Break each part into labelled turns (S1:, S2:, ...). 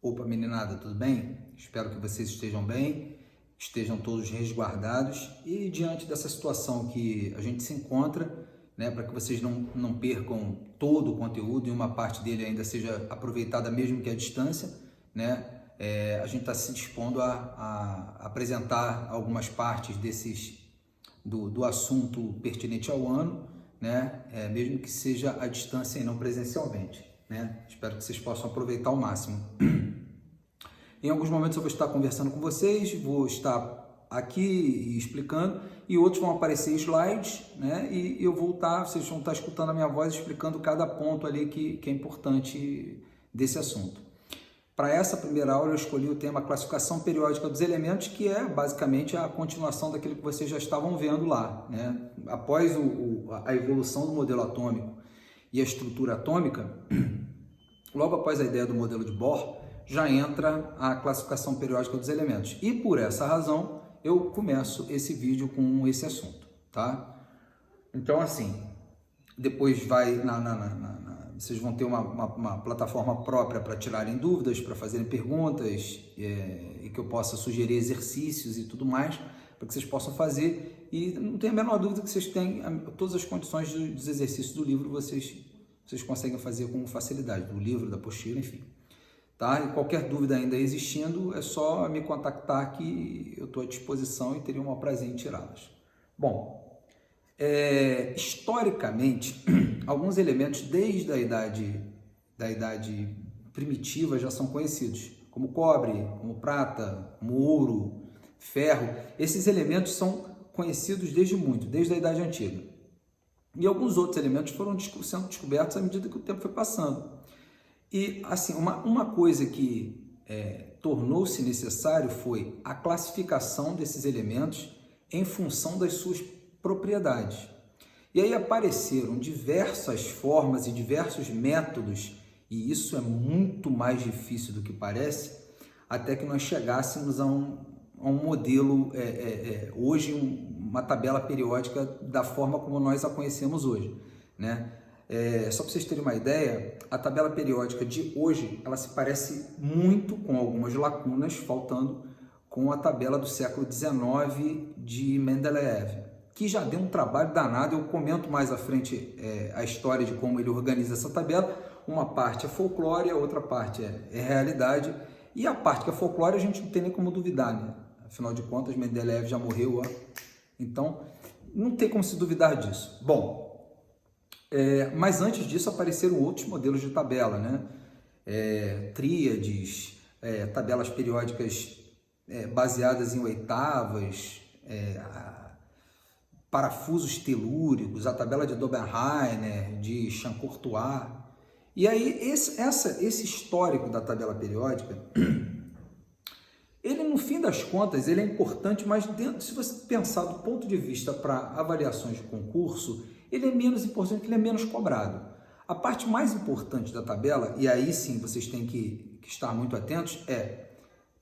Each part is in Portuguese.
S1: Opa, meninada, tudo bem? Espero que vocês estejam bem, estejam todos resguardados e diante dessa situação que a gente se encontra, né, para que vocês não percam todo o conteúdo e uma parte dele ainda seja aproveitada mesmo que à distância, né, a gente está se dispondo a apresentar algumas partes do assunto pertinente ao ano, né, mesmo que seja à distância e não presencialmente, né? Espero que vocês possam aproveitar ao máximo. Em alguns momentos eu vou estar conversando com vocês, vou estar aqui explicando, e outros vão aparecer slides, né? E eu vou estar, vocês vão estar escutando a minha voz explicando cada ponto ali que é importante desse assunto. Para essa primeira aula eu escolhi o tema classificação periódica dos elementos, que é basicamente a continuação daquilo que vocês já estavam vendo lá, né? Após a evolução do modelo atômico e a estrutura atômica, logo após a ideia do modelo de Bohr, já entra a classificação periódica dos elementos. E por essa razão, eu começo esse vídeo com esse assunto, tá? Então, assim, depois vai vocês vão ter uma plataforma própria para tirarem dúvidas, para fazerem perguntas, e que eu possa sugerir exercícios e tudo mais, para que vocês possam fazer. E não tenho a menor dúvida que vocês têm todas as condições dos exercícios do livro, vocês conseguem fazer com facilidade, do livro, da apostila, enfim. Tá? E qualquer dúvida ainda existindo, é só me contactar que eu estou à disposição e teria um maior prazer em tirá-las. Bom, historicamente, alguns elementos desde a idade primitiva já são conhecidos, como cobre, como prata, como ouro, ferro. Esses elementos são conhecidos desde a Idade Antiga. E alguns outros elementos foram sendo descobertos à medida que o tempo foi passando. E, assim, uma coisa que tornou-se necessário foi a classificação desses elementos em função das suas propriedades. E aí apareceram diversas formas e diversos métodos, e isso é muito mais difícil do que parece, até que nós chegássemos a um modelo, hoje, uma tabela periódica da forma como nós a conhecemos hoje, né? Só para vocês terem uma ideia, a tabela periódica de hoje, ela se parece muito, com algumas lacunas, faltando, com a tabela do século XIX de Mendeleev, que já deu um trabalho danado. Eu comento mais à frente a história de como ele organiza essa tabela. Uma parte é folclore, a outra parte é realidade, e a parte que é folclore a gente não tem nem como duvidar, né? Afinal de contas, Mendeleev já morreu, então não tem como se duvidar disso. Bom, mas antes disso apareceram outros modelos de tabela, né? Tríades, tabelas periódicas baseadas em oitavas, parafusos telúricos, a tabela de Dobenheiner, de Champ-Courtois. E aí esse histórico da tabela periódica, ele, no fim das contas, ele é importante, mas se você pensar do ponto de vista para avaliações de concurso, ele é menos importante, ele é menos cobrado. A parte mais importante da tabela, e aí sim vocês têm que estar muito atentos, é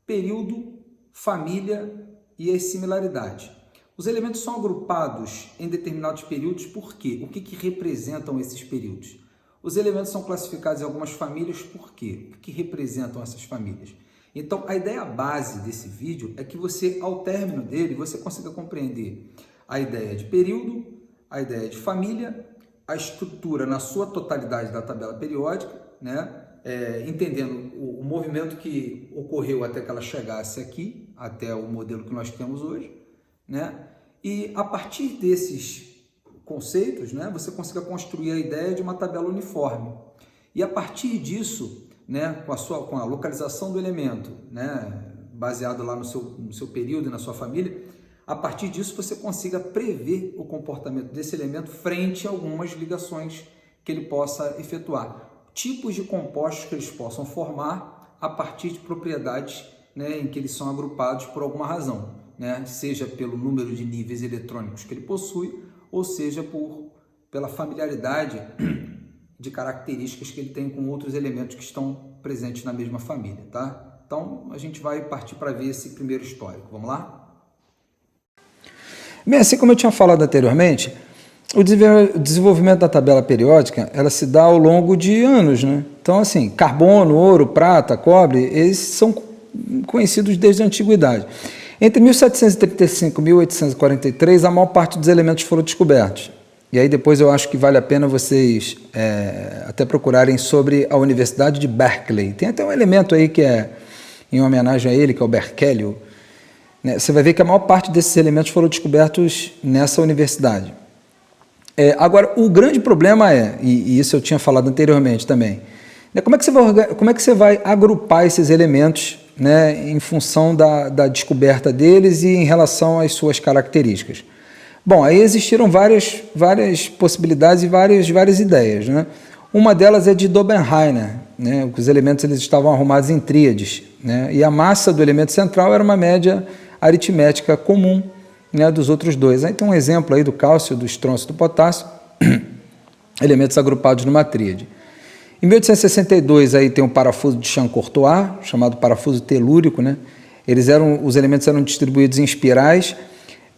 S1: período, família e as similaridades. Os elementos são agrupados em determinados períodos, por quê? O que representam esses períodos? Os elementos são classificados em algumas famílias, por quê? O que representam essas famílias? Então, a ideia base desse vídeo é que você, ao término dele, você consiga compreender a ideia de período, a ideia de família, a estrutura na sua totalidade da tabela periódica, né? Entendendo o movimento que ocorreu até que ela chegasse aqui, até o modelo que nós temos hoje, né? E a partir desses conceitos, né, você consiga construir a ideia de uma tabela uniforme. E a partir disso, né, com a localização do elemento, né, baseado lá no seu período e na sua família, a partir disso você consiga prever o comportamento desse elemento frente a algumas ligações que ele possa efetuar. Tipos de compostos que eles possam formar a partir de propriedades, né, em que eles são agrupados por alguma razão, né, seja pelo número de níveis eletrônicos que ele possui, ou seja pela familiaridade de características que ele tem com outros elementos que estão presentes na mesma família, tá? Então, a gente vai partir para ver esse primeiro histórico. Vamos lá? Bem, assim como eu tinha falado anteriormente,
S2: O desenvolvimento da tabela periódica, ela se dá ao longo de anos, né? Então, assim, carbono, ouro, prata, cobre, eles são conhecidos desde a antiguidade. Entre 1735 e 1843, a maior parte dos elementos foram descobertos. E aí depois eu acho que vale a pena vocês até procurarem sobre a Universidade de Berkeley. Tem até um elemento aí que é em homenagem a ele, que é o Berkelio. Né? Você vai ver que a maior parte desses elementos foram descobertos nessa universidade. Agora, o grande problema e isso eu tinha falado anteriormente também, né? Como é que você vai agrupar esses elementos, né, em função da descoberta deles e em relação às suas características? Bom, aí existiram várias possibilidades e várias ideias, né? Uma delas é de Dobenheiner, né? Os elementos eles estavam arrumados em tríades, né? E a massa do elemento central era uma média aritmética comum, né, dos outros dois. Aí tem um exemplo aí do cálcio, do estrôncio e do potássio, elementos agrupados numa tríade. Em 1862 aí tem o parafuso de Champ-Courtois, chamado parafuso telúrico, né? Os elementos eram distribuídos em espirais,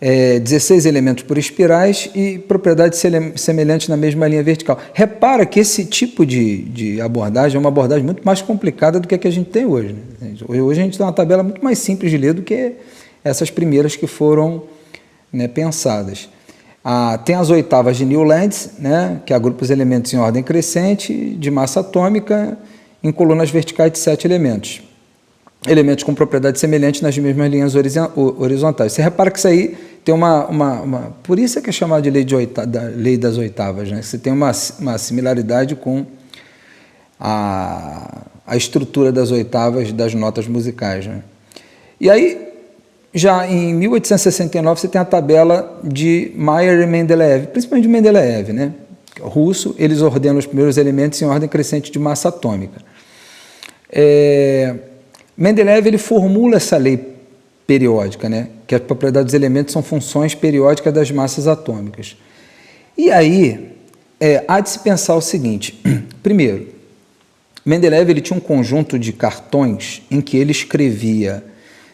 S2: 16 elementos por espirais e propriedades semelhantes na mesma linha vertical. Repara que esse tipo de abordagem é uma abordagem muito mais complicada do que a que a gente tem hoje, né? Hoje a gente tem uma tabela muito mais simples de ler do que essas primeiras que foram, né, pensadas. Tem as oitavas de Newlands, né, que agrupa os elementos em ordem crescente de massa atômica em colunas verticais de 7 elementos. Elementos com propriedades semelhantes nas mesmas linhas horizontais. Você repara que isso aí tem por isso é que é chamado de lei das oitavas, né? Você tem uma similaridade com a estrutura das oitavas das notas musicais, né? E aí, já em 1869, você tem a tabela de Mayer e Mendeleev, principalmente de Mendeleev, né? Russo, eles ordenam os primeiros elementos em ordem crescente de massa atômica. Mendeleev ele formula essa lei periódica, né? Que a propriedade dos elementos são funções periódicas das massas atômicas. E aí, há de se pensar o seguinte: primeiro, Mendeleev ele tinha um conjunto de cartões em que ele escrevia,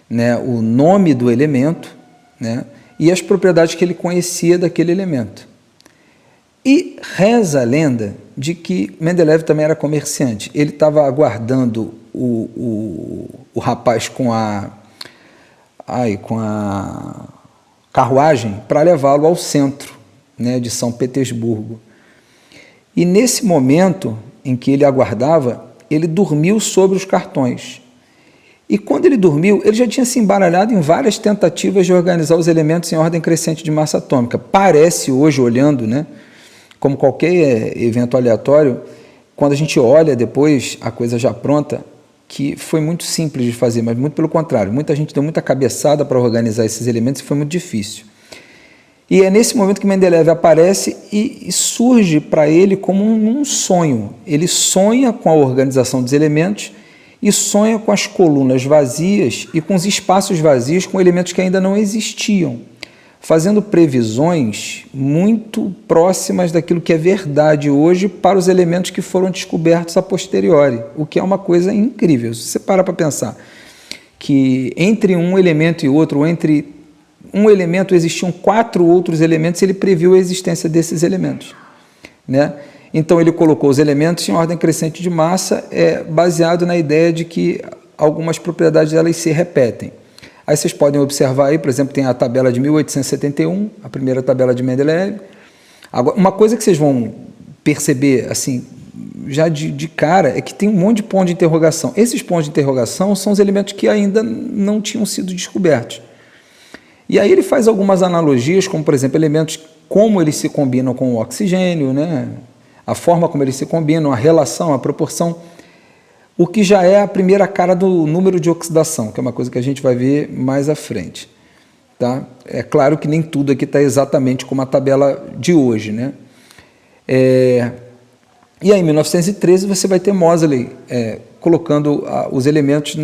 S2: né, o nome do elemento, né, e as propriedades que ele conhecia daquele elemento. E reza a lenda de que Mendeleev também era comerciante. Ele estava aguardando o rapaz com a carruagem para levá-lo ao centro, né, de São Petersburgo. E nesse momento em que ele aguardava, ele dormiu sobre os cartões. E quando ele dormiu, ele já tinha se embaralhado em várias tentativas de organizar os elementos em ordem crescente de massa atômica. Parece hoje, olhando, né, como qualquer evento aleatório, quando a gente olha depois a coisa já pronta, que foi muito simples de fazer, mas muito pelo contrário. Muita gente deu muita cabeçada para organizar esses elementos e foi muito difícil. E é nesse momento que Mendeleev aparece e surge para ele como um sonho. Ele sonha com a organização dos elementos e sonha com as colunas vazias e com os espaços vazios com elementos que ainda não existiam, fazendo previsões muito próximas daquilo que é verdade hoje para os elementos que foram descobertos a posteriori, o que é uma coisa incrível. Se você parar para pensar que entre um elemento e outro, ou entre um elemento existiam 4 outros elementos, ele previu a existência desses elementos, né? Então ele colocou os elementos em ordem crescente de massa, baseado na ideia de que algumas propriedades delas se repetem. Aí vocês podem observar aí, por exemplo, tem a tabela de 1871, a primeira tabela de Mendeleev. Agora, uma coisa que vocês vão perceber, assim, já de cara, é que tem um monte de pontos de interrogação. Esses pontos de interrogação são os elementos que ainda não tinham sido descobertos. E aí ele faz algumas analogias, como, por exemplo, elementos, como eles se combinam com o oxigênio, né? A forma como eles se combinam, a relação, a proporção, o que já é a primeira cara do número de oxidação, que é uma coisa que a gente vai ver mais à frente. Tá? É claro que nem tudo aqui está exatamente como a tabela de hoje, né? E aí, em 1913, você vai ter Moseley colocando os elementos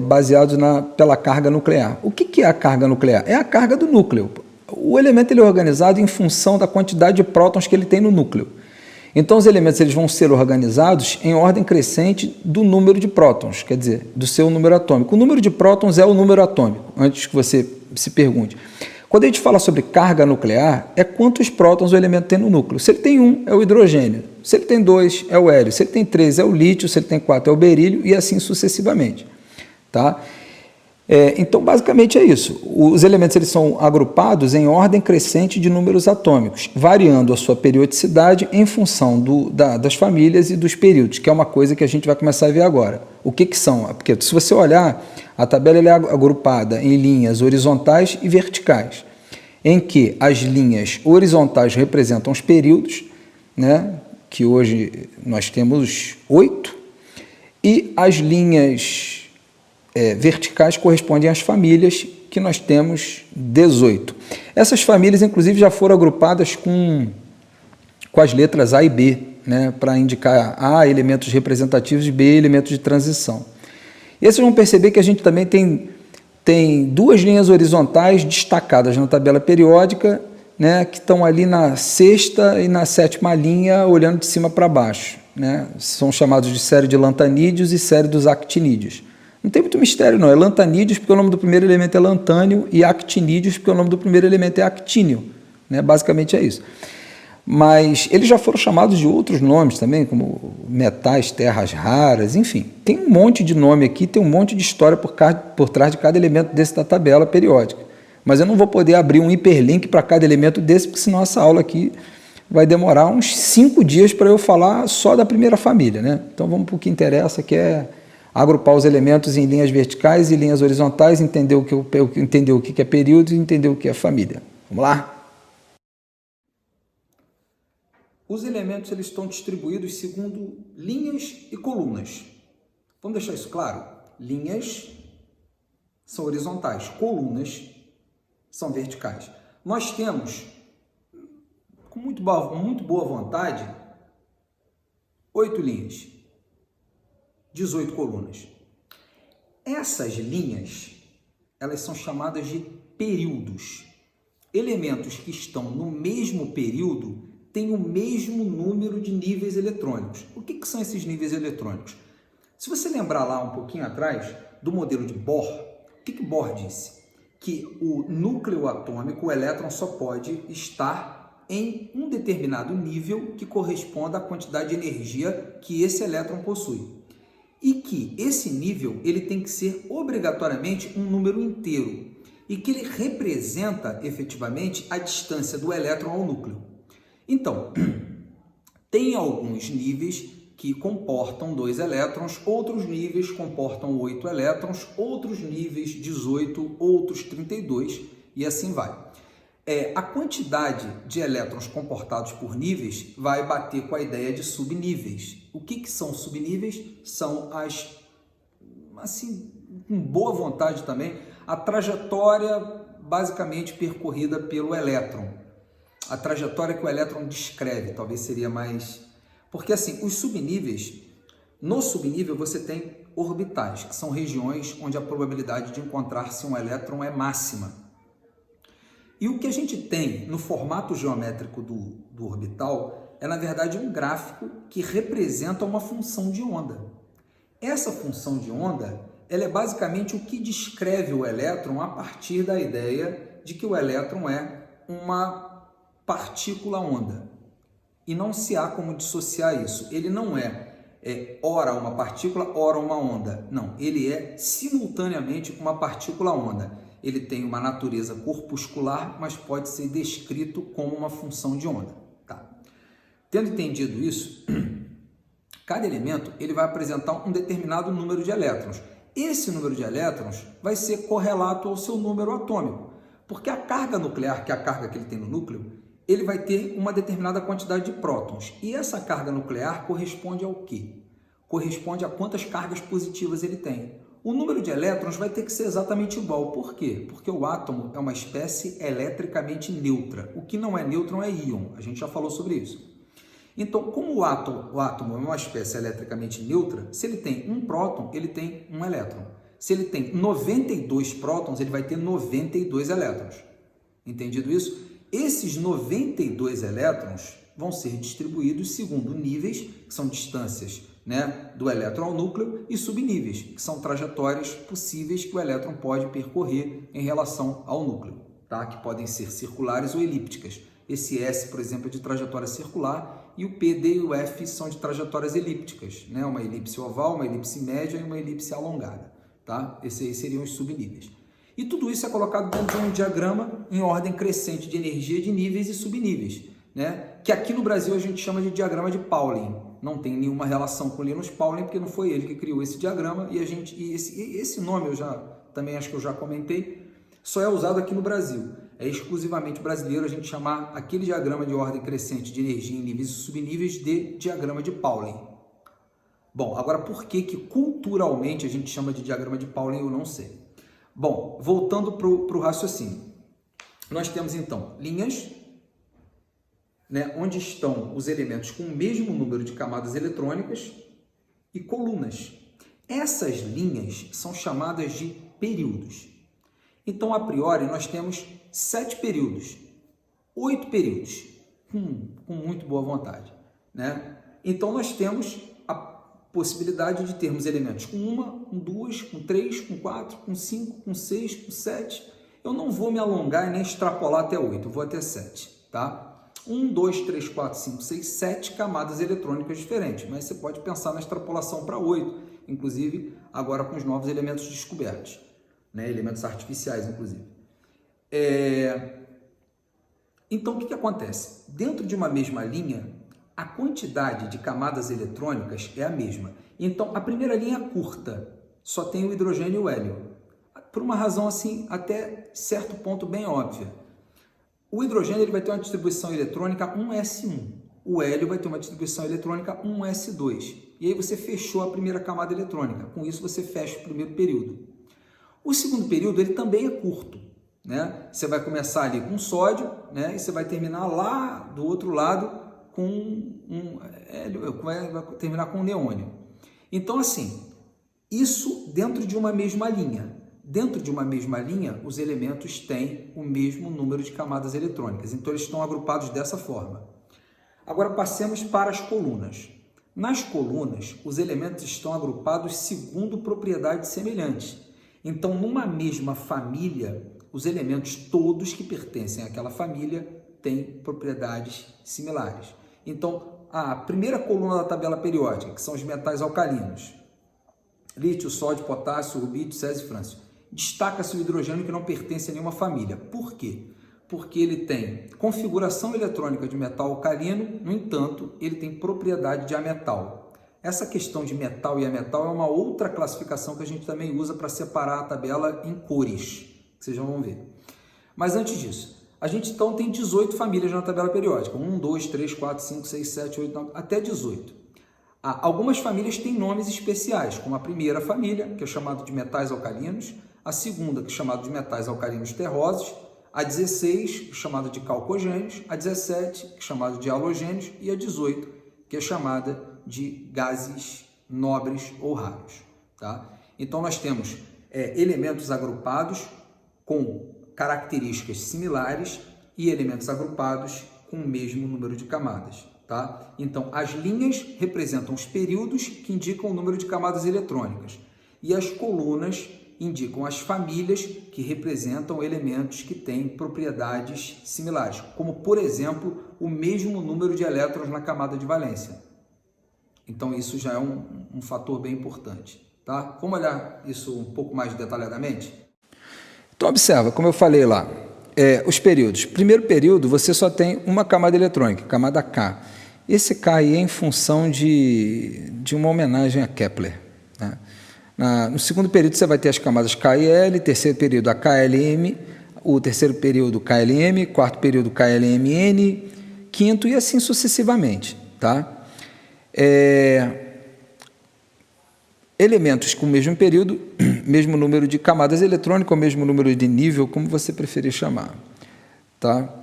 S2: baseados pela carga nuclear. O que é a carga nuclear? É a carga do núcleo. O elemento ele é organizado em função da quantidade de prótons que ele tem no núcleo. Então, os elementos eles vão ser organizados em ordem crescente do número de prótons, quer dizer, do seu número atômico. O número de prótons é o número atômico, antes que você se pergunte. Quando a gente fala sobre carga nuclear, é quantos prótons o elemento tem no núcleo. Se ele tem 1, é o hidrogênio. Se ele tem 2, é o hélio. Se ele tem 3, é o lítio. Se ele tem 4, é o berílio, e assim sucessivamente. Tá? Então, basicamente é isso. Os elementos eles são agrupados em ordem crescente de números atômicos, variando a sua periodicidade em função das famílias e dos períodos, que é uma coisa que a gente vai começar a ver agora. O que são? Porque se você olhar, a tabela é agrupada em linhas horizontais e verticais, em que as linhas horizontais representam os períodos, né, que hoje nós temos 8, e as linhas verticais correspondem às famílias, que nós temos 18. Essas famílias, inclusive, já foram agrupadas com as letras A e B, né, para indicar A, elementos representativos, e B, elementos de transição. E aí vocês vão perceber que a gente também tem duas linhas horizontais destacadas na tabela periódica, né, que estão ali na 6ª e na 7ª linha, olhando de cima para baixo. Né? São chamados de série de lantanídeos e série dos actinídeos. Não tem muito mistério, não. É lantanídeos porque o nome do primeiro elemento é lantânio e actinídeos porque o nome do primeiro elemento é actínio. Né? Basicamente é isso. Mas eles já foram chamados de outros nomes também, como metais, terras raras, enfim. Tem um monte de nome aqui, tem um monte de história por trás de cada elemento desse da tabela periódica. Mas eu não vou poder abrir um hiperlink para cada elemento desse, porque senão essa aula aqui vai demorar uns 5 dias para eu falar só da primeira família. Né? Então vamos para o que interessa, que é agrupar os elementos em linhas verticais e linhas horizontais, entender o que é período e entender o que é família. Vamos lá?
S1: Os elementos eles estão distribuídos segundo linhas e colunas. Vamos deixar isso claro? Linhas são horizontais, colunas são verticais. Nós temos, com muito boa vontade, 8 linhas. 18 colunas. Essas linhas, elas são chamadas de períodos. Elementos que estão no mesmo período têm o mesmo número de níveis eletrônicos. O que são esses níveis eletrônicos? Se você lembrar lá um pouquinho atrás do modelo de Bohr, o que Bohr disse? Que o núcleo atômico, o elétron, só pode estar em um determinado nível que corresponda à quantidade de energia que esse elétron possui. E que esse nível ele tem que ser obrigatoriamente um número inteiro e que ele representa efetivamente a distância do elétron ao núcleo. Então, tem alguns níveis que comportam 2 elétrons, outros níveis comportam 8 elétrons, outros níveis 18, outros 32 e assim vai. A quantidade de elétrons comportados por níveis vai bater com a ideia de subníveis. O que são subníveis? São assim, com boa vontade também, a trajetória basicamente percorrida pelo elétron. A trajetória que o elétron descreve, talvez seria mais... Porque assim, os subníveis, no subnível você tem orbitais, que são regiões onde a probabilidade de encontrar-se um elétron é máxima. E o que a gente tem no formato geométrico do orbital é, na verdade, um gráfico que representa uma função de onda. Essa função de onda, ela é basicamente o que descreve o elétron a partir da ideia de que o elétron é uma partícula-onda. E não se há como dissociar isso. Ele não é ora uma partícula, ora uma onda. Não, ele é simultaneamente uma partícula-onda. Ele tem uma natureza corpuscular, mas pode ser descrito como uma função de onda. Tá. Tendo entendido isso, cada elemento ele vai apresentar um determinado número de elétrons. Esse número de elétrons vai ser correlato ao seu número atômico, porque a carga nuclear, que é a carga que ele tem no núcleo, ele vai ter uma determinada quantidade de prótons. E essa carga nuclear corresponde ao quê? Corresponde a quantas cargas positivas ele tem. O número de elétrons vai ter que ser exatamente igual. Por quê? Porque o átomo é uma espécie eletricamente neutra. O que não é nêutron é íon. A gente já falou sobre isso. Então, como o átomo é uma espécie eletricamente neutra, se ele tem um próton, ele tem um elétron. Se ele tem 92 prótons, ele vai ter 92 elétrons. Entendido isso? Esses 92 elétrons vão ser distribuídos segundo níveis, que são distâncias, né, do elétron ao núcleo, e subníveis, que são trajetórias possíveis que o elétron pode percorrer em relação ao núcleo. tá? Que podem ser circulares ou elípticas. Esse S, por exemplo, é de trajetória circular e o P, D e o F são de trajetórias elípticas, né? Uma elipse oval, uma elipse média e uma elipse alongada, tá? Esses aí seriam os subníveis. E tudo isso é colocado dentro de um diagrama em ordem crescente de energia de níveis e subníveis, né? Que aqui no Brasil a gente chama de diagrama de Pauling. Não tem nenhuma relação com Linus Pauling, porque não foi ele que criou esse diagrama e esse nome eu já também acho que eu já comentei, só é usado aqui no Brasil. É exclusivamente brasileiro a gente chamar aquele diagrama de ordem crescente de energia em níveis e subníveis de diagrama de Pauling. Bom, agora por que culturalmente a gente chama de diagrama de Pauling eu não sei. Bom, voltando para o raciocínio. Nós temos então linhas, né, onde estão os elementos com o mesmo número de camadas eletrônicas e colunas. Essas linhas são chamadas de períodos. Então, a priori, nós temos 7 períodos, 8 períodos, com muito boa vontade, né? Então, nós temos a possibilidade de termos elementos com 1, com 2, com 3, com 4, com 5, com 6, com 7. Eu não vou me alongar e nem extrapolar até 8, eu vou até 7, tá? 1, 2, 3, 4, 5, 6, 7 camadas eletrônicas diferentes, mas você pode pensar na extrapolação para 8, inclusive agora com os novos elementos descobertos, né? Elementos artificiais, inclusive. Então, o que acontece? Dentro de uma mesma linha, a quantidade de camadas eletrônicas é a mesma. Então, a primeira linha é curta, só tem o hidrogênio e o hélio, por uma razão assim, até certo ponto bem óbvia. O hidrogênio ele vai ter uma distribuição eletrônica 1s1, o hélio vai ter uma distribuição eletrônica 1s2, e aí você fechou a primeira camada eletrônica, com isso você fecha o primeiro período. O segundo período ele também é curto, né? Você vai começar ali com sódio, né? E você vai terminar lá do outro lado com vai terminar com neônio. Então assim, isso dentro de uma mesma linha. Dentro de uma mesma linha, os elementos têm o mesmo número de camadas eletrônicas, então eles estão agrupados dessa forma. Agora passemos para as colunas. Nas colunas, os elementos estão agrupados segundo propriedades semelhantes. Então, numa mesma família, os elementos todos que pertencem àquela família têm propriedades similares. Então, a primeira coluna da tabela periódica, que são os metais alcalinos, lítio, sódio, potássio, rubídio, césio e frâncio, destaca-se o hidrogênio que não pertence a nenhuma família. Por quê? Porque ele tem configuração eletrônica de metal alcalino, no entanto, ele tem propriedade de ametal. Essa questão de metal e ametal é uma outra classificação que a gente também usa para separar a tabela em cores, que vocês já vão ver. Mas antes disso, a gente então tem 18 famílias na tabela periódica, 1, 2, 3, 4, 5, 6, 7, 8, 9, até 18. Algumas famílias têm nomes especiais, como a primeira família, que é chamada de metais alcalinos, a segunda, que é chamada de metais alcalinos terrosos, a 16, chamada de calcogênios, a 17, que é chamada de halogênios, e a 18, que é chamada de gases nobres ou raros, tá? Então, nós temos elementos agrupados com características similares e elementos agrupados com o mesmo número de camadas, tá? Então, as linhas representam os períodos que indicam o número de camadas eletrônicas e as colunas indicam as famílias que representam elementos que têm propriedades similares, como, por exemplo, o mesmo número de elétrons na camada de valência. Então, isso já é um fator bem importante, tá? Vamos olhar isso um pouco mais detalhadamente?
S2: Então, observa, como eu falei lá, os períodos. Primeiro período, você só tem uma camada eletrônica, camada K. Esse K aí é em função de uma homenagem a Kepler, né? No segundo período, você vai ter as camadas K e L, terceiro período a KLM, o terceiro período KLM, quarto período KLMN, quinto e assim sucessivamente, tá? Elementos com o mesmo período, mesmo número de camadas eletrônicas, ou mesmo número de nível, como você preferir chamar, tá?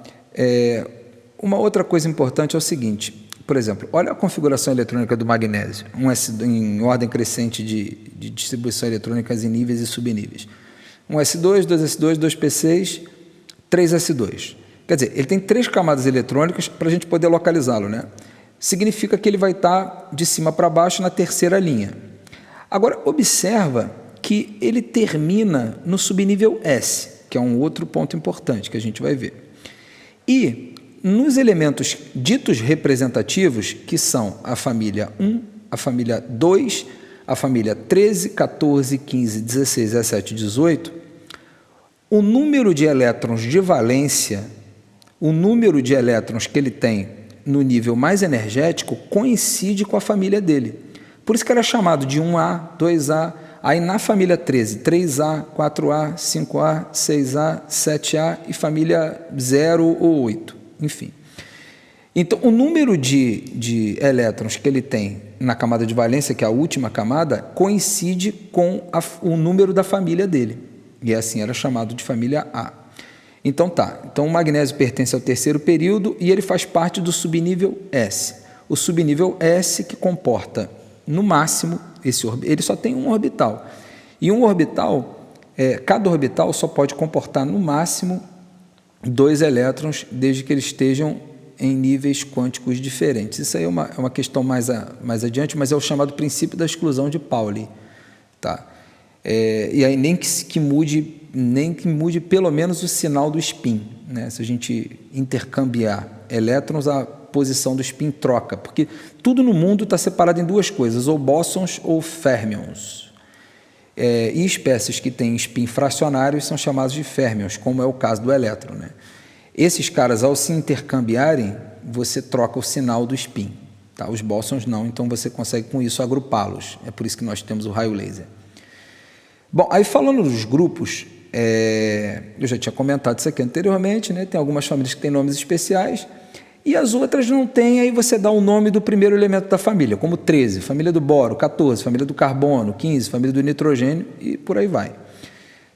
S2: Uma outra coisa importante é o seguinte, por exemplo, olha a configuração eletrônica do magnésio, em ordem crescente de distribuição eletrônicas em níveis e subníveis. 1s2, 2s2, 2p6, 3s2. Quer dizer, ele tem 3 camadas eletrônicas para a gente poder localizá-lo, né? Significa que ele vai estar de cima para baixo na terceira linha. Agora, observa que ele termina no subnível S, que que é um outro ponto importante que a gente vai ver. E nos elementos ditos representativos, que são a família 1, a família 2, a família 13, 14, 15, 16, 17 e 18, o número de elétrons de valência, o número de elétrons que ele tem no nível mais energético coincide com a família dele. Por isso que era chamado de 1A, 2A, aí na família 13, 3A, 4A, 5A, 6A, 7A e família 0 ou 8, enfim. Então, o número de elétrons que ele tem na camada de valência, que é a última camada, coincide com o número da família dele. E assim era chamado de família A. Então o magnésio pertence ao terceiro período e ele faz parte do subnível S. O subnível S que comporta, no máximo, ele só tem um orbital. E um orbital, cada orbital só pode comportar, no máximo, 2 elétrons, desde que eles estejam em níveis quânticos diferentes. Isso aí é uma questão mais adiante, mas é o chamado princípio da exclusão de Pauli. Tá? E aí nem que mude pelo menos o sinal do spin, né? Se a gente intercambiar elétrons, a posição do spin troca, porque tudo no mundo está separado em duas coisas, ou bósons ou férmions. E espécies que têm spin fracionários são chamadas de férmions, como é o caso do elétron, né? Esses caras, ao se intercambiarem, você troca o sinal do spin. Tá? Os bósons não, então você consegue com isso agrupá-los. É por isso que nós temos o raio laser. Bom, aí falando dos grupos, eu já tinha comentado isso aqui anteriormente, né? Tem algumas famílias que têm nomes especiais e as outras não têm, aí você dá o nome do primeiro elemento da família, como 13, família do boro, 14, família do carbono, 15, família do nitrogênio e por aí vai.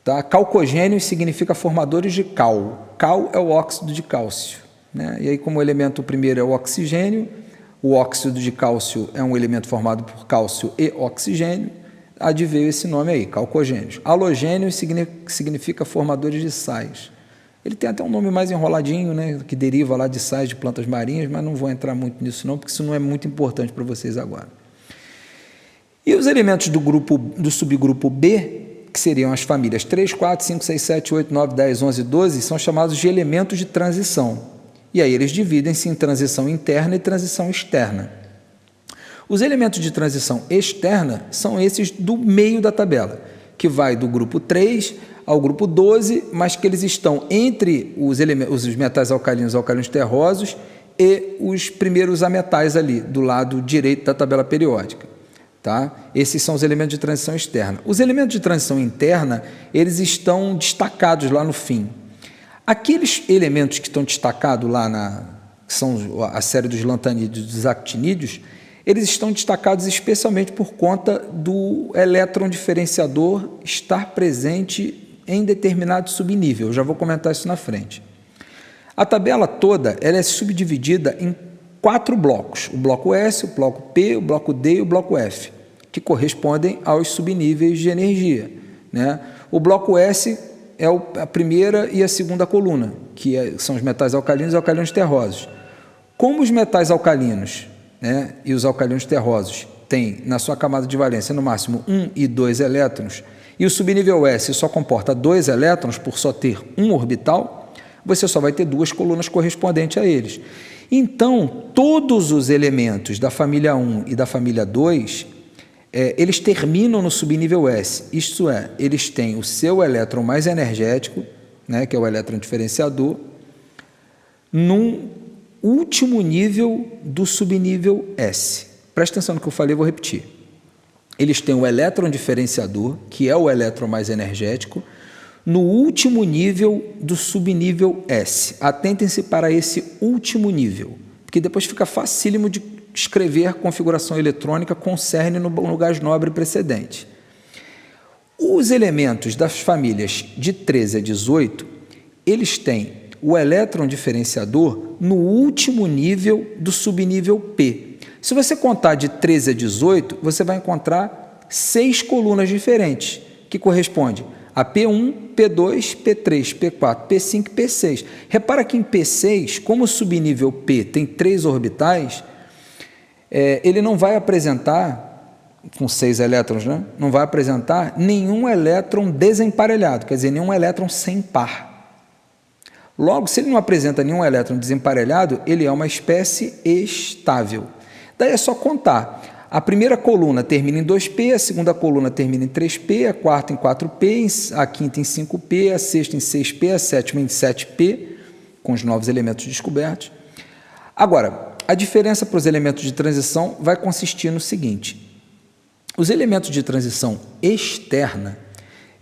S2: Tá? Calcogênios significa formadores de cal. Cal é o óxido de cálcio, né? E aí, como o elemento primeiro é o oxigênio, o óxido de cálcio é um elemento formado por cálcio e oxigênio, adveio esse nome aí, calcogênios. Halogênios significa formadores de sais. Ele tem até um nome mais enroladinho, né, que deriva lá de sais de plantas marinhas, mas não vou entrar muito nisso não, porque isso não é muito importante para vocês agora. E os elementos do subgrupo B, que seriam as famílias 3, 4, 5, 6, 7, 8, 9, 10, 11 e 12, são chamados de elementos de transição. E aí eles dividem-se em transição interna e transição externa. Os elementos de transição externa são esses do meio da tabela, que vai do grupo 3 ao grupo 12, mas que eles estão entre os metais alcalinos terrosos e os primeiros ametais ali, do lado direito da tabela periódica. Tá? Esses são os elementos de transição externa. Os elementos de transição interna, eles estão destacados lá no fim. Aqueles elementos que estão destacados lá, que são a série dos lantanídeos e dos actinídeos, eles estão destacados especialmente por conta do elétron diferenciador estar presente em determinado subnível. Eu já vou comentar isso na frente. A tabela toda ela é subdividida em 4 blocos, o bloco S, o bloco P, o bloco D e o bloco F, que correspondem aos subníveis de energia, né? O bloco S é a primeira e a segunda coluna, que são os metais alcalinos e alcalinos terrosos. Como os metais alcalinos, né, e os alcalinos terrosos têm na sua camada de valência no máximo 1 e 2 elétrons, e o subnível S só comporta 2 elétrons por só ter um orbital, você só vai ter 2 colunas correspondentes a eles. Então, todos os elementos da família 1 e da família 2, eles terminam no subnível S, isto é, eles têm o seu elétron mais energético, né, que é o elétron diferenciador, num último nível do subnível S. Presta atenção no que eu falei, vou repetir. Eles têm o elétron diferenciador, que é o elétron mais energético, no último nível do subnível S. Atentem-se para esse último nível, porque depois fica facílimo de escrever configuração eletrônica com cerne no gás nobre precedente. Os elementos das famílias de 13 a 18, eles têm o elétron diferenciador no último nível do subnível P. Se você contar de 13 a 18, você vai encontrar 6 colunas diferentes, que correspondem a P1, P2, P3, P4, P5 e P6. Repara que em P6, como o subnível P tem 3 orbitais, ele não vai apresentar com 6 elétrons, né? Não vai apresentar nenhum elétron desemparelhado, quer dizer, nenhum elétron sem par. Logo, se ele não apresenta nenhum elétron desemparelhado, ele é uma espécie estável. Daí é só contar. A primeira coluna termina em 2p, a segunda coluna termina em 3p, a quarta em 4p, a quinta em 5p, a sexta em 6p, a sétima em 7p, com os novos elementos descobertos. Agora, a diferença para os elementos de transição vai consistir no seguinte: os elementos de transição externa,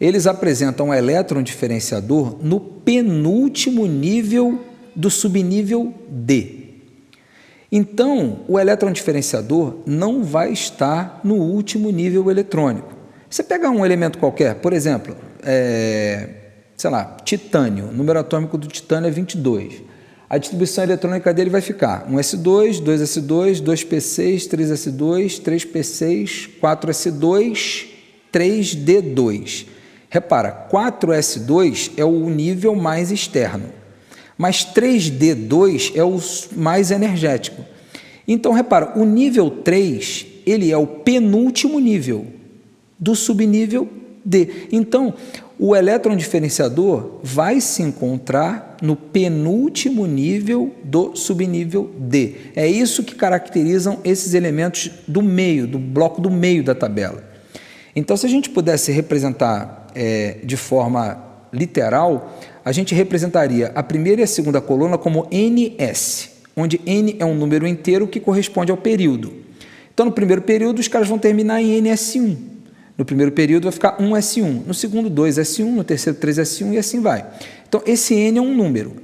S2: eles apresentam um elétron diferenciador no penúltimo nível do subnível D. Então, o elétron diferenciador não vai estar no último nível eletrônico. Você pega um elemento qualquer, por exemplo, sei lá, titânio, o número atômico do titânio é 22. A distribuição eletrônica dele vai ficar 1s2, 2s2, 2p6, 3s2, 3p6, 4s2, 3d2. Repara, 4s2 é o nível mais externo, mas 3d2 é o mais energético. Então, repara, o nível 3, ele é o penúltimo nível do subnível D. Então, o elétron diferenciador vai se encontrar no penúltimo nível do subnível D. É isso que caracterizam esses elementos do meio, do bloco do meio da tabela. Então, se a gente pudesse representar de forma literal, a gente representaria a primeira e a segunda coluna como NS, onde N é um número inteiro que corresponde ao período. Então, no primeiro período, os caras vão terminar em NS1. No primeiro período vai ficar 1S1, no segundo 2S1, no terceiro 3S1 e assim vai. Então, esse N é um número.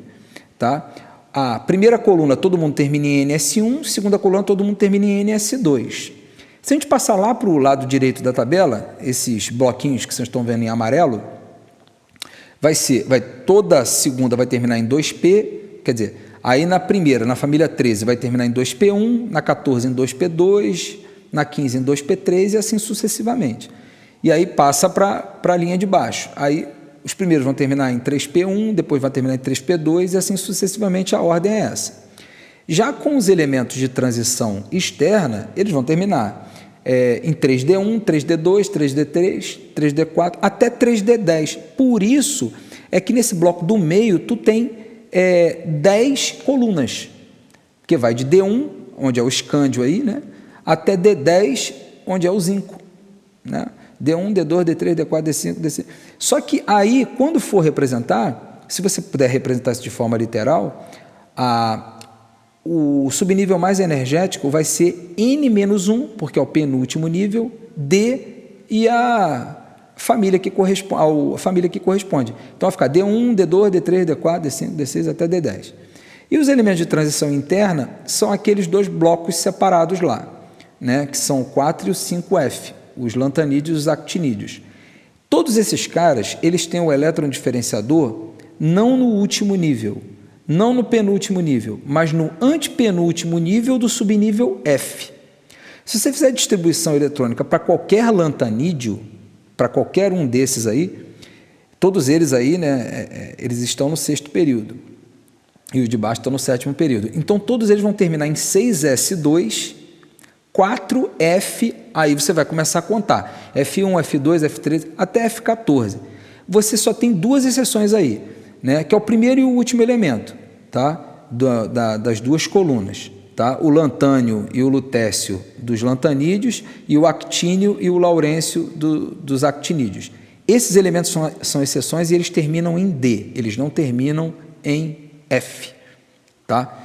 S2: Tá? A primeira coluna todo mundo termina em NS1, segunda coluna todo mundo termina em NS2. Se a gente passar lá para o lado direito da tabela, esses bloquinhos que vocês estão vendo em amarelo, toda a segunda vai terminar em 2P, quer dizer, aí na primeira, na família 13, vai terminar em 2P1, na 14 em 2P2, na 15 em 2P3 e assim sucessivamente. E aí passa para a linha de baixo. Aí os primeiros vão terminar em 3P1, depois vai terminar em 3P2 e assim sucessivamente a ordem é essa. Já com os elementos de transição externa, eles vão terminar em 3D1, 3D2, 3D3, 3D4, até 3D10. Por isso é que nesse bloco do meio tu tem 10 colunas, que vai de D1, onde é o escândio aí, né, até D10, onde é o zinco, né? D1, D2, D3, D4, D5, D6. Só que aí, quando for representar, se você puder representar isso de forma literal, o subnível mais energético vai ser N-1, porque é o penúltimo nível, D e a família que corresponde. Então, vai ficar D1, D2, D3, D4, D5, D6 até D10. E os elementos de transição interna são aqueles dois blocos separados lá, né, que são o 4 e o 5F, os lantanídeos e os actinídeos. Todos esses caras, eles têm o elétron diferenciador não no último nível, não no penúltimo nível, mas no antepenúltimo nível do subnível F. Se você fizer distribuição eletrônica para qualquer lantanídeo, para qualquer um desses aí, todos eles aí, né, eles estão no 6º período, e os de baixo estão no 7º período. Então, todos eles vão terminar em 6S2, 4F, aí você vai começar a contar, F1, F2, F3, até F14. Você só tem duas exceções aí, né, que é o primeiro e o último elemento, tá, das duas colunas, tá, o lantânio e o lutécio dos lantanídeos e o actínio e o laurêncio dos actinídeos. Esses elementos são exceções e eles terminam em D, eles não terminam em F, tá?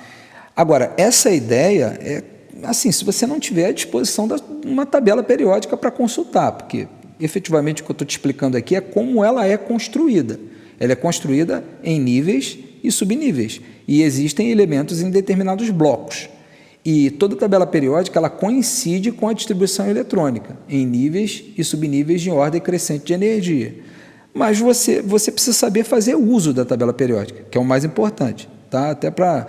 S2: Agora, essa ideia é assim, se você não tiver à disposição de uma tabela periódica para consultar, porque efetivamente o que eu estou te explicando aqui é como ela é construída. Ela é construída em níveis e subníveis, e existem elementos em determinados blocos. E toda tabela periódica ela coincide com a distribuição eletrônica, em níveis e subníveis de ordem crescente de energia. Mas você precisa saber fazer uso da tabela periódica, que é o mais importante. Tá? Até para,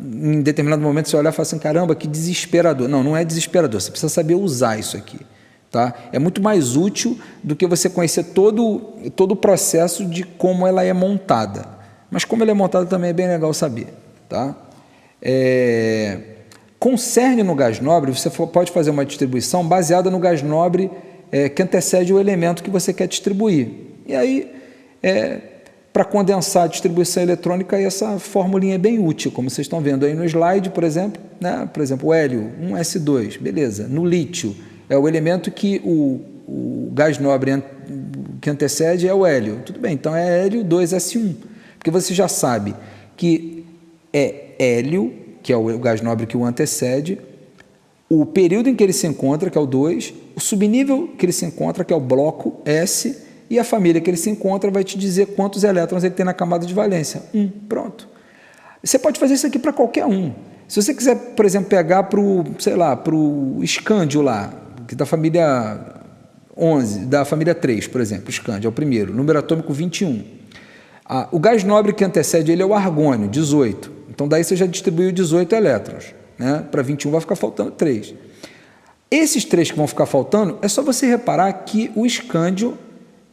S2: em determinado momento, você olhar e falar assim, caramba, que desesperador. Não, não é desesperador, você precisa saber usar isso aqui. Tá? É muito mais útil do que você conhecer todo o processo de como ela é montada. Mas como ela é montada também é bem legal saber. Tá? concerne no gás nobre, você pode fazer uma distribuição baseada no gás nobre que antecede o elemento que você quer distribuir. E aí, para condensar a distribuição eletrônica, essa formulinha é bem útil, como vocês estão vendo aí no slide, por exemplo, né? Por exemplo, o hélio, 1s2, beleza. No lítio, é o elemento que o gás nobre que antecede é o hélio. Tudo bem, então é hélio 2s1, porque você já sabe que é hélio, que é o gás nobre que o antecede, o período em que ele se encontra, que é o 2, o subnível que ele se encontra, que é o bloco S, e a família que ele se encontra vai te dizer quantos elétrons ele tem na camada de valência. 1, pronto. Você pode fazer isso aqui para qualquer um. Se você quiser, por exemplo, pegar para o escândio lá, que da família 11, da família 3, por exemplo, escândio é o primeiro, número atômico 21. O gás nobre que antecede ele é o argônio, 18. Então, daí você já distribuiu 18 elétrons. Né? Para 21 vai ficar faltando 3. Esses 3 que vão ficar faltando, é só você reparar que o escândio,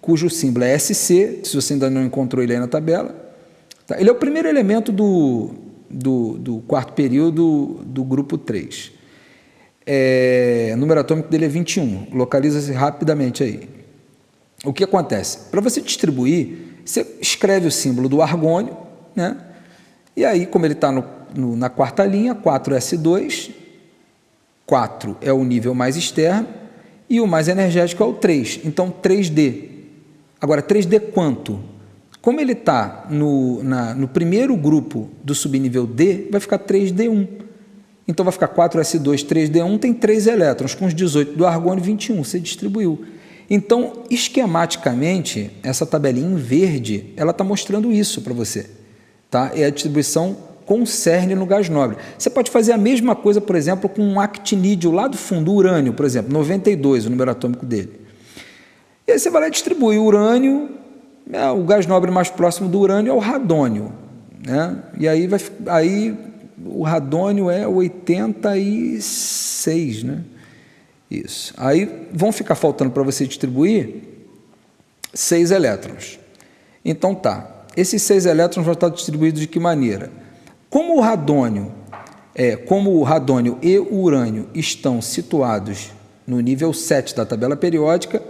S2: cujo símbolo é SC, se você ainda não encontrou ele aí na tabela, tá? Ele é o primeiro elemento do quarto período do grupo 3. O número atômico dele é 21. Localiza-se rapidamente aí. O que acontece? Para você distribuir, você escreve o símbolo do argônio, né? E aí, como ele está na quarta linha, 4s2, 4 é o nível mais externo, e o mais energético é o 3, então 3D. Agora, 3D quanto? Como ele está no primeiro grupo do subnível D, vai ficar 3D1. Então, vai ficar 4s2, 3D1, tem 3 elétrons, com os 18 do argônio, 21, você distribuiu. Então, esquematicamente, essa tabelinha em verde, ela está mostrando isso para você. Tá? É a distribuição concerne no gás nobre. Você pode fazer a mesma coisa, por exemplo, com um actinídeo lá do fundo, o urânio, por exemplo, 92, o número atômico dele. E aí você vai lá e distribui o urânio, o gás nobre mais próximo do urânio é o radônio. Né? E aí, o radônio é 86, né? Isso. Aí vão ficar faltando para você distribuir 6 elétrons. Então tá. Esses 6 elétrons vão estar distribuídos de que maneira? Como o radônio e o urânio estão situados no nível 7 da tabela periódica,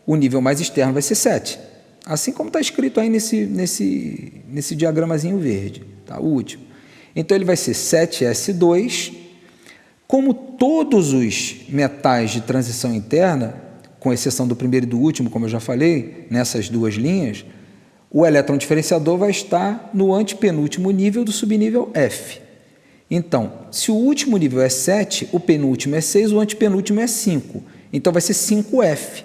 S2: o nível mais externo vai ser 7. Assim como está escrito aí nesse diagramazinho verde, tá? O último. Então, ele vai ser 7s2. Como todos os metais de transição interna, com exceção do primeiro e do último, como eu já falei, nessas duas linhas, o elétron diferenciador vai estar no antepenúltimo nível do subnível F. Então, se o último nível é 7, o penúltimo é 6, o antepenúltimo é 5. Então, vai ser 5F.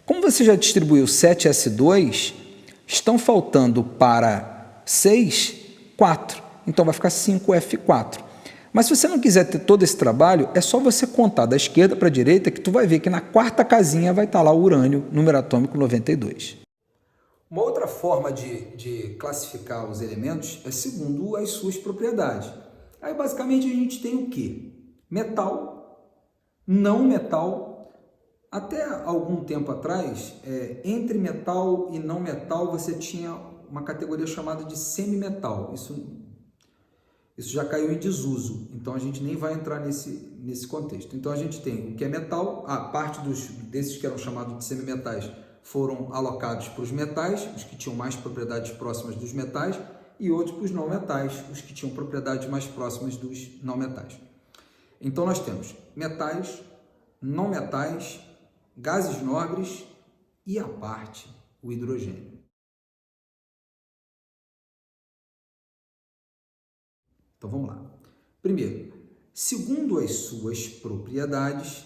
S2: Como você já distribuiu 7S2, estão faltando para 6, 4. Então, vai ficar 5F4. Mas se você não quiser ter todo esse trabalho, é só você contar da esquerda para a direita que tu vai ver que na quarta casinha vai estar lá o urânio, número atômico 92.
S1: Uma outra forma de classificar os elementos é segundo as suas propriedades. Aí, basicamente, a gente tem o quê? Metal, não metal. Até algum tempo atrás, entre metal e não metal, você tinha uma categoria chamada de semimetal. Isso já caiu em desuso, então a gente nem vai entrar nesse contexto. Então, a gente tem o que é metal, a parte desses que eram chamados de semimetais foram alocados para os metais, os que tinham mais propriedades próximas dos metais, e outros para os não metais, os que tinham propriedades mais próximas dos não metais. Então, nós temos metais, não metais, gases nobres e, à parte, o hidrogênio. Então, vamos lá. Primeiro, segundo as suas propriedades,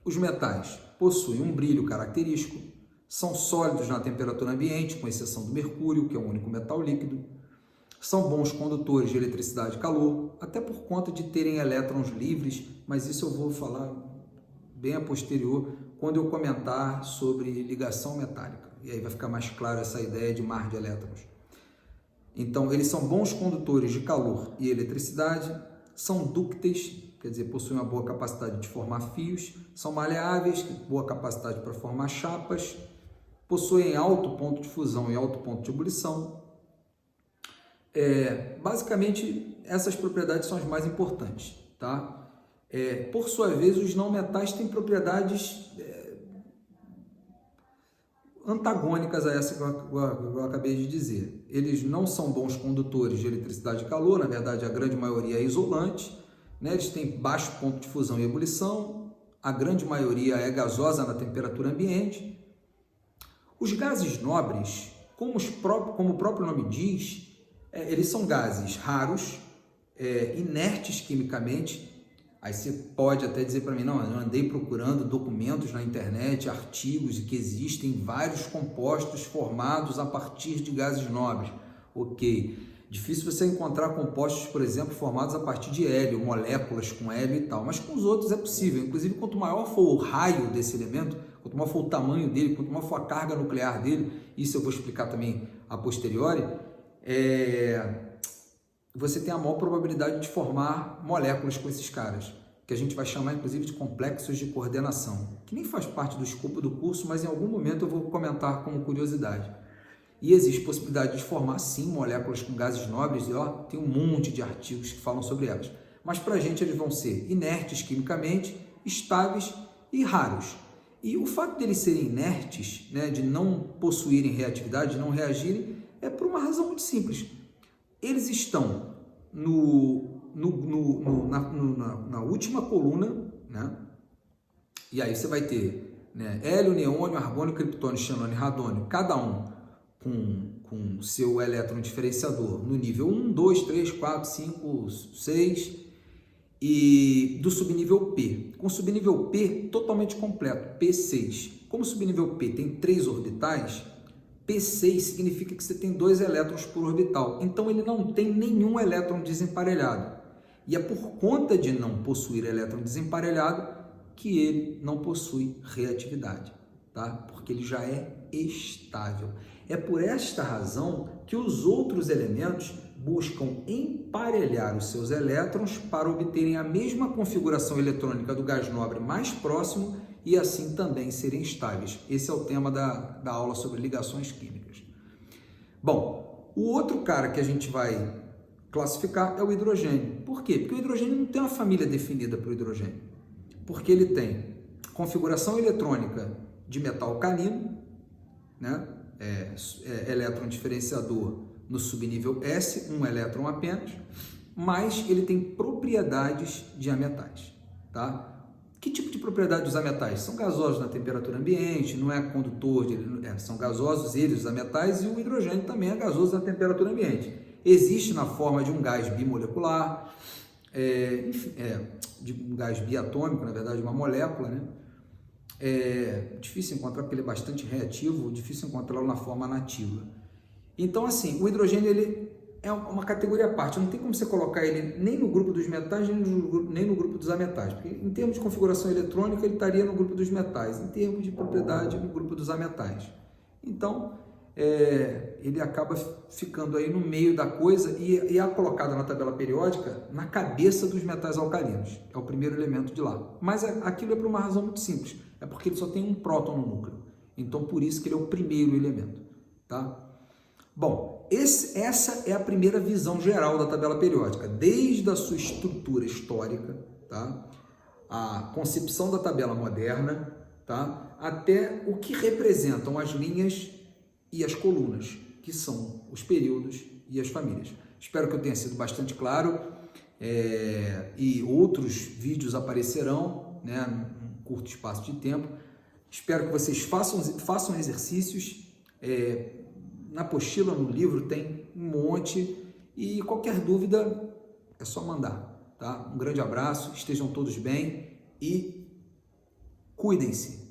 S1: os metais possuem um brilho característico, são sólidos na temperatura ambiente, com exceção do mercúrio, que é o único metal líquido, são bons condutores de eletricidade e calor, até por conta de terem elétrons livres, mas isso eu vou falar bem a posterior, quando eu comentar sobre ligação metálica. E aí vai ficar mais claro essa ideia de mar de elétrons. Então, eles são bons condutores de calor e eletricidade, são dúcteis, quer dizer, possuem uma boa capacidade de formar fios, são maleáveis, boa capacidade para formar chapas, possuem alto ponto de fusão e alto ponto de ebulição. Basicamente, essas propriedades são as mais importantes. tá? Por sua vez, os não metais têm propriedades antagônicas a essa que eu acabei de dizer. Eles não são bons condutores de eletricidade e calor, na verdade a grande maioria é isolante, né? Eles têm baixo ponto de fusão e ebulição, a grande maioria é gasosa na temperatura ambiente. Os gases nobres, como o próprio nome diz, eles são gases raros, inertes quimicamente. Aí você pode até dizer para mim, não, eu andei procurando documentos na internet, artigos, e que existem vários compostos formados a partir de gases nobres. Ok, difícil você encontrar compostos, por exemplo, formados a partir de hélio, moléculas com hélio e tal, mas com os outros é possível. Inclusive, quanto maior for o raio desse elemento, quanto maior for o tamanho dele, quanto maior for a carga nuclear dele, isso eu vou explicar também a posteriori, você tem a maior probabilidade de formar moléculas com esses caras, que a gente vai chamar inclusive de complexos de coordenação, que nem faz parte do escopo do curso, mas em algum momento eu vou comentar como curiosidade. E existe possibilidade de formar sim moléculas com gases nobres, e tem um monte de artigos que falam sobre elas. Mas para a gente eles vão ser inertes quimicamente, estáveis e raros. E o fato deles serem inertes, né, de não possuírem reatividade, de não reagirem, é por uma razão muito simples. Eles estão na última coluna, né? E aí você vai ter, né, hélio, neônio, argônio, criptônio, xenônio e radônio, cada um com seu elétron diferenciador no nível 1, 2, 3, 4, 5, 6 e do subnível P. Com o subnível P totalmente completo, P6. Como o subnível P tem 3 orbitais, P6 significa que você tem 2 elétrons por orbital. Então ele não tem nenhum elétron desemparelhado. E é por conta de não possuir elétron desemparelhado que ele não possui reatividade, tá? Porque ele já é estável. É por esta razão que os outros elementos buscam emparelhar os seus elétrons para obterem a mesma configuração eletrônica do gás nobre mais próximo e assim também serem estáveis. Esse é o tema da aula sobre ligações químicas. Bom, o outro cara que a gente vai classificar é o hidrogênio. Por quê? Porque o hidrogênio não tem uma família definida para o hidrogênio. Porque ele tem configuração eletrônica de metal alcalino, né? Elétron diferenciador no subnível S, um elétron apenas, mas ele tem propriedades de ametais, tá? Que tipo de propriedade dos ametais? São gasosos na temperatura ambiente, não é condutor, são gasosos eles, os ametais, e o hidrogênio também é gasoso na temperatura ambiente. Existe na forma de um gás bimolecular, de um gás biatômico, na verdade, uma molécula, né? É difícil encontrar porque ele é bastante reativo, difícil encontrá-lo na forma nativa. Então, assim, o hidrogênio ele é uma categoria à parte, não tem como você colocar ele nem no grupo dos metais, nem no grupo dos ametais, porque em termos de configuração eletrônica ele estaria no grupo dos metais, em termos de propriedade no grupo dos ametais. Então, ele acaba ficando aí no meio da coisa e é colocado na tabela periódica na cabeça dos metais alcalinos, é o primeiro elemento de lá. Mas aquilo é por uma razão muito simples, é porque ele só tem um próton no núcleo, então por isso que ele é o primeiro elemento, tá? Bom, essa é a primeira visão geral da tabela periódica, desde a sua estrutura histórica, tá? A concepção da tabela moderna, tá? Até o que representam as linhas e as colunas, que são os períodos e as famílias. Espero que eu tenha sido bastante claro, e outros vídeos aparecerão, né, num curto espaço de tempo. Espero que vocês façam exercícios, na apostila, no livro tem um monte, e qualquer dúvida é só mandar, tá? Um grande abraço, estejam todos bem e cuidem-se.